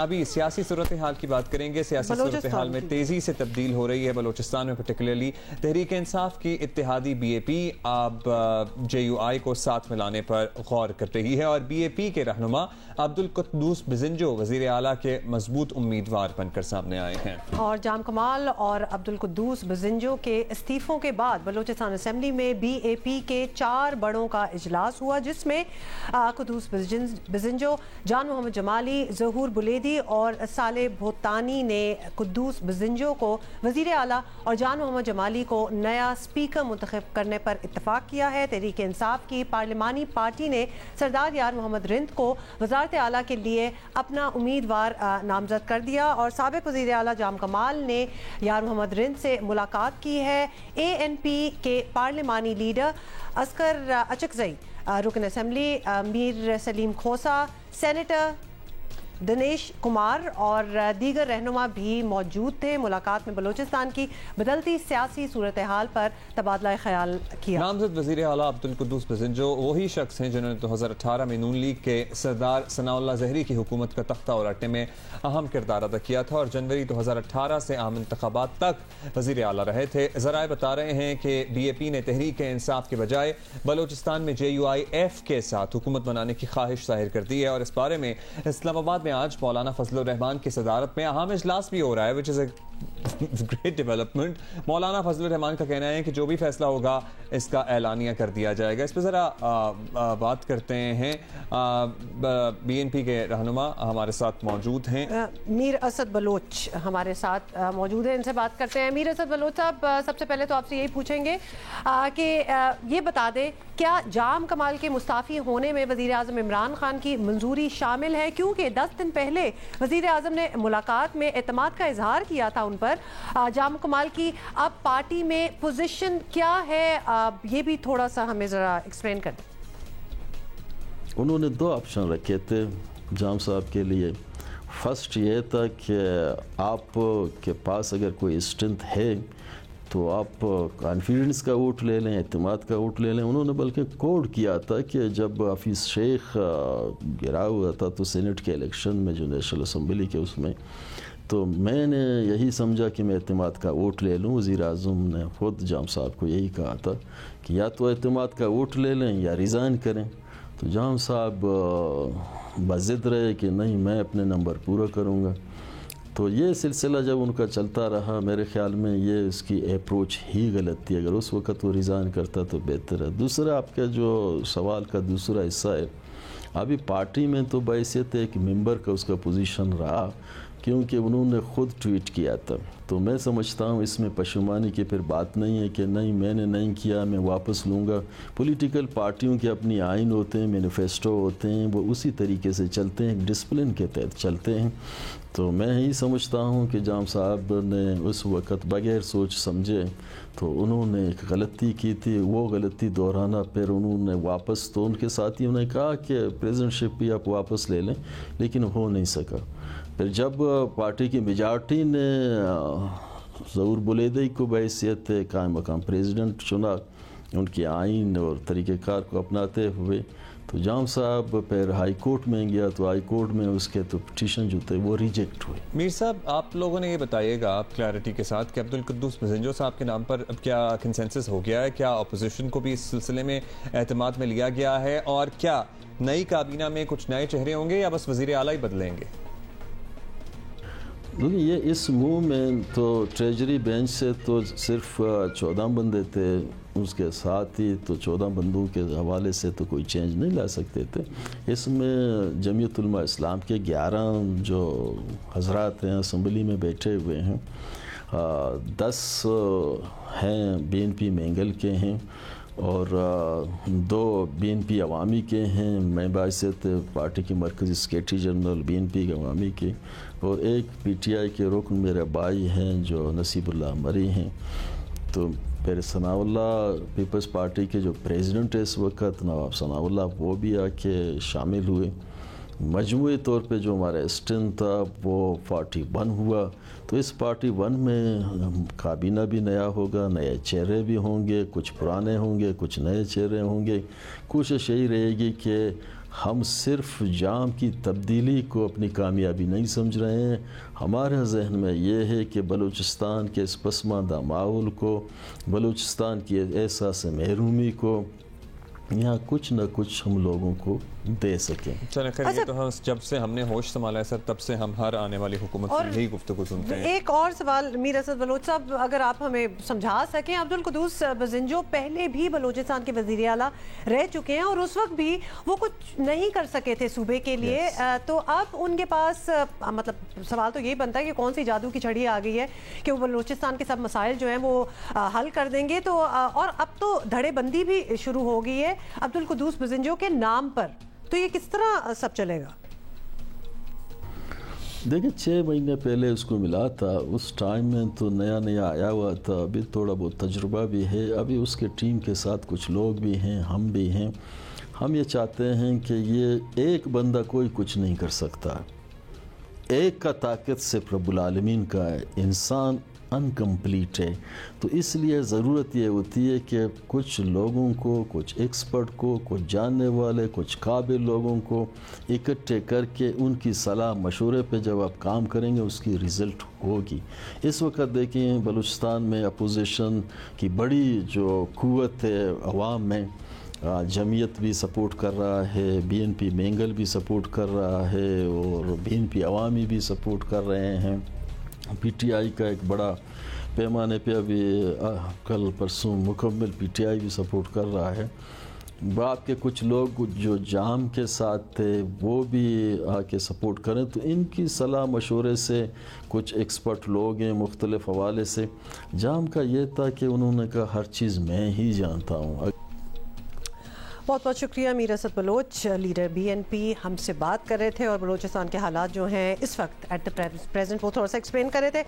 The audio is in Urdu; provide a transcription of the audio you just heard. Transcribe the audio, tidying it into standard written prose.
ابھی سیاسی صورتحال کی بات کریں گے. سیاسی صورتحال میں تیزی سے تبدیل ہو رہی ہے بلوچستان میں. پرٹیکولرلی تحریک انصاف کی اتحادی بی اے پی اب جے یو آئی کو ساتھ ملانے پر غور کر رہی ہے, اور بی اے پی کے رہنما عبدالقدوس بزنجو وزیر اعلیٰ کے مضبوط امیدوار بن کر سامنے آئے ہیں. اور جام کمال اور عبدالقدوس بزنجو کے استعفوں کے بعد بلوچستان اسمبلی میں بی اے پی کے 4 بڑوں کا اجلاس ہوا, جس میں قدوس بزنجو, جان محمد جمالی, ظہور بلیدی اور صالح بھوتانی نے قدوس بزنجو کو وزیر اعلیٰ اور جان محمد جمالی کو نیا اسپیکر منتخب کرنے پر اتفاق کیا ہے. تحریک انصاف کی پارلیمانی پارٹی نے سردار یار محمد رند کو وزارت اعلیٰ کے لیے اپنا امیدوار نامزد کر دیا, اور سابق وزیر اعلیٰ جام کمال نے یار محمد رند سے ملاقات کی ہے. اے این پی کے پارلیمانی لیڈر اصغر اچکزئی, رکن اسمبلی میر سلیم کھوسا, سینیٹر دنیش کمار اور دیگر رہنما بھی موجود تھے. ملاقات میں بلوچستان کی بدلتی سیاسی صورتحال پر تبادلہ خیال کیا. نامزد وزیر اعلیٰ عبدالقدوس بزنجو وہی شخص ہیں جنہوں نے 2018 میں نون لیگ کے سردار ثناء اللہ زہری کی حکومت کا تختہ الٹنے میں اہم کردار ادا کیا تھا, اور جنوری 2018 سے عام انتخابات تک وزیر اعلیٰ رہے تھے. ذرائع بتا رہے ہیں کہ بی اے پی نے تحریک انصاف کے بجائے بلوچستان میں جے یو آئی ایف کے ساتھ حکومت بنانے کی خواہش ظاہر کر دی ہے, اور اس بارے میں اسلام آباد میں آج مولانا فضل الرحمان کی صدارت میں اہم اجلاس بھی ہو رہا ہے, which is a great development. مولانا فضل الرحمان کا کہنا ہے کہ جو بھی فیصلہ ہوگا اس کا اعلانیہ کر دیا جائے گا. اس پہ ذرا بات کرتے ہیں. بی این پی کے رہنما ہمارے ساتھ موجود ہیں. میر اسد بلوچ ہمارے ساتھ موجود ہیں, ان سے بات کرتے ہیں. میر اسد بلوچ صاحب, سب سے پہلے تو آپ سے یہی پوچھیں گے کہ یہ بتا دیں کیا جام کمال کے مستعفی ہونے میں وزیر اعظم عمران خان کی منظوری شامل ہے, کیونکہ 10 دن پہلے وزیر اعظم نے ملاقات میں اعتماد کا اظہار کیا تھا ان پر. جام کمال کی اب پارٹی میں پوزیشن کیا ہے, یہ بھی تھوڑا سا ہمیں ذرا ایکسپلین کر دیں. انہوں نے 2 آپشن رکھے تھے جام صاحب کے لیے. فرسٹ یہ تھا کہ آپ کے پاس اگر کوئی اسٹرینتھ ہے تو آپ کانفیڈنس کا ووٹ لے لیں, اعتماد کا ووٹ لے لیں. انہوں نے بلکہ کوڈ کیا تھا کہ جب حفیظ شیخ گرا ہوا تھا تو سینٹ کے الیکشن میں, جو نیشنل اسمبلی کے اس میں, تو میں نے یہی سمجھا کہ میں اعتماد کا ووٹ لے لوں. وزیر اعظم نے خود جام صاحب کو یہی کہا تھا کہ یا تو اعتماد کا ووٹ لے لیں یا ریزائن کریں. تو جام صاحب بضد رہے کہ نہیں, میں اپنے نمبر پورا کروں گا. تو یہ سلسلہ جب ان کا چلتا رہا, میرے خیال میں یہ اس کی اپروچ ہی غلط تھی. اگر اس وقت وہ ریزائن کرتا تو بہتر ہے. دوسرا آپ کا جو سوال کا دوسرا حصہ ہے, ابھی پارٹی میں تو بحیثیت ایک ممبر کا اس کا پوزیشن رہا, کیونکہ انہوں نے خود ٹویٹ کیا تھا. تو میں سمجھتا ہوں اس میں پشیمانی کی پھر بات نہیں ہے کہ نہیں میں نے نہیں کیا, میں واپس لوں گا. پولیٹیکل پارٹیوں کے اپنی آئین ہوتے ہیں, مینیفیسٹو ہوتے ہیں, وہ اسی طریقے سے چلتے ہیں, ڈسپلن کے تحت چلتے ہیں. تو میں یہی سمجھتا ہوں کہ جام صاحب نے اس وقت بغیر سوچ سمجھے تو انہوں نے ایک غلطی کی تھی. وہ غلطی دہرانا پھر انہوں نے واپس, تو ان کے ساتھیوں نے کہا کہ پریزیڈنٹ بھی آپ واپس لے لیں, لیکن ہو نہیں سکا. پھر جب پارٹی کی میجارٹی نے ظہور بلیدی کو بحیثیت قائم مقام پریزیڈنٹ چنا, ان کے آئین اور طریقہ کار کو اپناتے ہوئے, تو جام صاحب پھر ہائی کورٹ میں گیا. تو ہائی کورٹ میں اس کے تو پٹیشن جو تھے وہ ریجیکٹ ہوئے. میر صاحب, آپ لوگوں نے یہ بتائیے گا آپ کلیئرٹی کے ساتھ کہ عبدالقدوس بزنجو صاحب کے نام پر اب کیا کنسنسس ہو گیا ہے, کیا اپوزیشن کو بھی اس سلسلے میں اعتماد میں لیا گیا ہے, اور کیا نئی کابینہ میں کچھ نئے چہرے ہوں گے یا بس وزیر اعلیٰ ہی بدلیں گے؟ یہ اس موو میں تو ٹریجری بینچ سے تو صرف 14 بندے تھے, اس کے ساتھ ہی تو 14 بندوں کے حوالے سے تو کوئی چینج نہیں لا سکتے تھے. اس میں جمعیت علماء اسلام کے 11 جو حضرات ہیں اسمبلی میں بیٹھے ہوئے ہیں, 10 ہیں بی این پی مینگل کے ہیں, اور 2 بی این پی عوامی کے ہیں. میں باعثت پارٹی کی مرکزی secretary general B N P کے عوامی کے, اور ایک پی ٹی آئی کے رکن میرے بھائی ہیں جو نصیب اللہ مری ہیں. تو پھر ثناء اللہ پیپلز پارٹی کے جو پریزیڈنٹ ہے اس وقت نواب ثناء اللہ, وہ بھی آ کے شامل ہوئے. مجموعی طور پہ جو ہمارا اسٹرینتھ تھا وہ 41 ہوا. تو اس 41 میں کابینہ بھی نیا ہوگا, نئے چہرے بھی ہوں گے, کچھ پرانے ہوں گے, کچھ نئے چہرے ہوں گے. کوشش یہی رہے گی کہ ہم صرف جام کی تبدیلی کو اپنی کامیابی نہیں سمجھ رہے ہیں. ہمارے ذہن میں یہ ہے کہ بلوچستان کے اس پسماندہ ماحول کو، بلوچستان کی احساس محرومی کو یہاں کچھ نہ کچھ ہم لوگوں کو دے سکیں. چلیں خیر، یہ تو جب سے ہم نے ہوش سنبھالا ہے سر، تب سے ہم ہر آنے والی حکومت سے یہی گفتگو سنتے ہیں. ایک اور سوال میر اسد بلوچ صاحب، اگر آپ ہمیں سمجھا سکیں، عبدالقدوس بزنجو پہلے بھی بلوچستان کے وزیر اعلیٰ رہ چکے ہیں اور اس وقت بھی وہ کچھ نہیں کر سکے تھے صوبے کے لیے، تو اب ان کے پاس مطلب سوال تو یہی بنتا ہے کہ کون سی جادو کی چھڑی آ گئی ہے کہ وہ بلوچستان کے سب مسائل جو ہیں وہ حل کر دیں گے. تو اور اب تو دھڑے بندی بھی شروع ہو گئی ہے عبدالقدوس بزنجو کے نام پر، تو یہ کس طرح سب چلے گا؟ دیکھیں 6 مہینے پہلے اس کو ملا تھا، اس ٹائم میں تو نیا آیا ہوا تھا، ابھی تھوڑا بہت تجربہ بھی ہے، ابھی اس کے ٹیم کے ساتھ کچھ لوگ بھی ہیں، ہم بھی ہیں. ہم یہ چاہتے ہیں کہ یہ ایک بندہ کوئی کچھ نہیں کر سکتا، ایک کا طاقت سے رب العالمین کا ہے، انسان انکمپلیٹ ہے. تو اس لیے ضرورت یہ ہوتی ہے کہ کچھ لوگوں کو، کچھ ایکسپرٹ کو، کچھ جاننے والے، کچھ قابل لوگوں کو اکٹھے کر کے ان کی صلاح مشورے پہ جب آپ کام کریں گے اس کی رزلٹ ہوگی. اس وقت دیکھیں بلوچستان میں اپوزیشن کی بڑی جو قوت ہے عوام میں، جمعیت بھی سپورٹ کر رہا ہے، بی این پی مینگل بھی سپورٹ کر رہا ہے، اور بی این پی عوامی بھی سپورٹ کر رہے ہیں. پی ٹی آئی کا ایک بڑا پیمانے پہ ابھی کل پرسوں مکمل پی ٹی آئی بھی سپورٹ کر رہا ہے. آپ کے کچھ لوگ جو جام کے ساتھ تھے وہ بھی آ کے سپورٹ کریں، تو ان کی صلاح مشورے سے کچھ ایکسپرٹ لوگ ہیں مختلف حوالے سے. جام کا یہ تھا کہ انہوں نے کہا ہر چیز میں ہی جانتا ہوں. بہت بہت شکریہ Mir Asad Baloch, leader B N P, ہم سے بات کر رہے تھے اور بلوچستان کے حالات جو ہیں اس وقت ایٹ دا پریزنٹ وہ تھوڑا سا ایکسپلین کر رہے تھے.